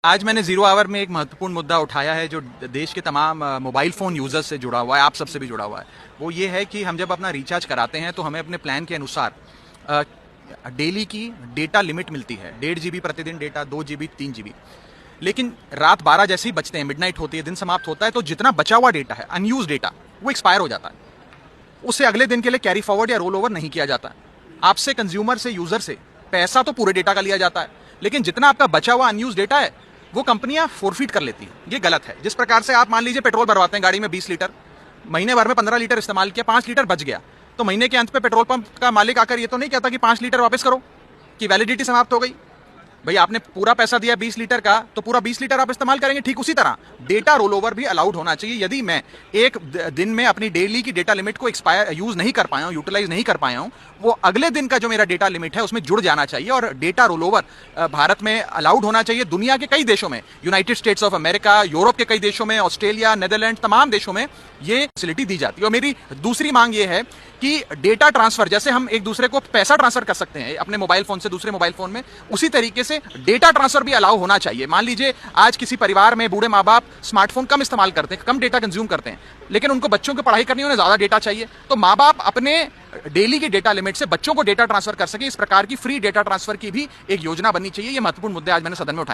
आज मैंने zero hour में एक महत्वपूर्ण मुद्दा उठाया है जो देश के तमाम मोबाइल फ़ोन यूज़र्स से जुड़ा हुआ है, आप सबसे भी जुड़ा हुआ है। वो ये है कि हम जब अपना रिचार्ज कराते हैं तो हमें अपने प्लान के अनुसार डेली की डेटा लिमिट मिलती है। 1.5 GB प्रतिदिन डेटा, 2 GB, 3 GB। लेकिन रात 12 जैसे ही बजते हैं, मिडनाइट होती है, दिन समाप्त होता है, तो जितना बचा हुआ डेटा है, अनयूज डेटा, वो एक्सपायर हो जाता है। उसे अगले दिन के लिए कैरी फॉरवर्ड या रोल ओवर नहीं किया जाता। आपसे, कंज्यूमर से, यूज़र से पैसा तो पूरे डेटा का लिया जाता है, लेकिन जितना आपका बचा हुआ अनयूज डेटा है वो कंपनियां फोरफीट कर लेती हैं। ये गलत है। जिस प्रकार से आप मान लीजिए पेट्रोल भरवाते हैं गाड़ी में 20 लीटर, महीने भर में 15 लीटर इस्तेमाल किया, 5 लीटर बच गया, तो महीने के अंत पे पेट्रोल पंप का मालिक आकर ये तो नहीं कहता कि 5 लीटर वापस करो, कि वैलिडिटी समाप्त हो गई। भाई आपने पूरा पैसा दिया 20 लीटर का, तो पूरा 20 लीटर आप इस्तेमाल करेंगे। ठीक उसी तरह डेटा रोल ओवर भी अलाउड होना चाहिए। यदि मैं एक दिन में अपनी डेली की डेटा लिमिट को एक्सपायर यूज नहीं कर पाया हूं, यूटिलाइज नहीं कर पाया हूं, वो अगले दिन का जो मेरा डेटा लिमिट है उसमें जुड़ जाना चाहिए। और डेटा रोल ओवर भारत में अलाउड होना चाहिए। दुनिया के कई देशों में, United states of America, Europe के कई देशों में, ऑस्ट्रेलिया, नेदरलैंड, तमाम देशों में ये फैसिलिटी दी जाती है। और मेरी दूसरी मांग ये है कि डेटा ट्रांसफर, जैसे हम एक दूसरे को पैसा ट्रांसफर कर सकते हैं अपने मोबाइल फोन से दूसरे मोबाइल फोन में, उसी तरीके से डेटा ट्रांसफर भी अलाउ होना चाहिए। मान लीजिए आज किसी परिवार में बूढ़े माँ बाप स्मार्टफोन कम इस्तेमाल करते हैं, कम डेटा कंज्यूम करते हैं, लेकिन उनको बच्चों की पढ़ाई करनी है, उन्हें ज्यादा डेटा चाहिए, तो माँ बाप अपने डेली की डेटा लिमिट से बच्चों को डेटा ट्रांसफर कर सके। इस प्रकार की फ्री डेटा ट्रांसफर की भी एक योजना बननी चाहिए। ये महत्वपूर्ण मुद्दे आज मैंने सदन में उठाए।